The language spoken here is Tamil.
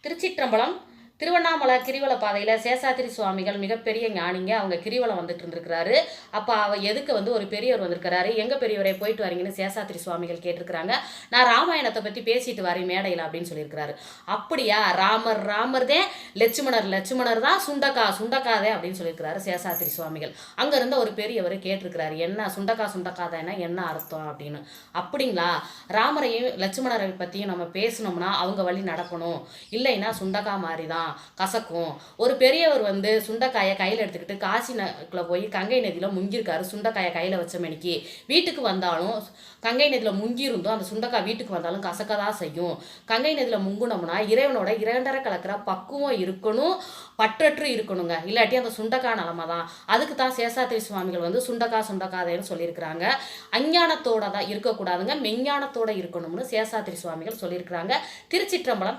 திருச்சிற்றம்பலம். திருவண்ணாமலை கிரிவல பாதையில் சேஷாத்திரி சுவாமிகள் மிகப்பெரிய ஞானிங்க. அவங்க கிரிவலம் வந்துட்டு இருந்திருக்கிறாரு. அப்போ எதுக்கு ஒரு பெரியவர் வந்திருக்கிறாரு. எங்கே பெரியவரை போயிட்டு வரீங்கன்னு சேஷாத்திரி சுவாமிகள் கேட்டிருக்கிறாங்க. நான் ராமாயணத்தை பற்றி பேசிட்டு வரேன் மேடையில் அப்படின்னு சொல்லியிருக்கிறாரு. அப்படியா, ராமர் தான், லட்சுமணர் தான், சுண்டக்காதே அப்படின்னு சொல்லியிருக்கிறாரு சேஷாத்திரி சுவாமிகள். அங்கே இருந்த ஒரு பெரியவர் கேட்டிருக்கிறாரு, என்ன சுண்டக்காதேன்னா என்ன அர்த்தம் அப்படின்னு. அப்படிங்களா, ராமரையும் லட்சுமணரை பற்றியும் நம்ம பேசணும்னா அவங்க வழி நடக்கணும், இல்லைன்னா சுண்டக்கா மாதிரி தான் கசக்கும். ஒரு பெரியவர் சுண்டைக்காயை கையில் எடுத்துக்கிட்டு காசிக்குள்ள போய் கங்கை நதியில் முங்கியிருக்காரு. சுண்டைக்காயை கையில் வச்ச மணிக்கு வீட்டுக்கு வந்தாலும் கங்கை நதியில் முங்கியிருந்தோம் அந்த சுண்டைக்காய் வீட்டுக்கு வந்தாலும் கசக்க தான் செய்யும். கங்கை நதியில் முங்குனோம்னா இறைவனோட இரண்டரை கலக்கிற பக்குவம் இருக்கணும், பற்றற்று இருக்கணுங்க. இல்லாட்டி அந்த சுண்டக்காய் நிலமை தான். அதுக்கு தான் சேஷாத்திரி சுவாமிகள் சுண்டக்காதேன்னு சொல்லியிருக்கிறாங்க. அஞ்ஞானத்தோட தான் இருக்கக்கூடாதுங்க, மெஞ்ஞானத்தோட இருக்கணும்னு சேஷாத்திரி சுவாமிகள் சொல்லியிருக்கிறாங்க. திருச்சிற்றம்பலம்.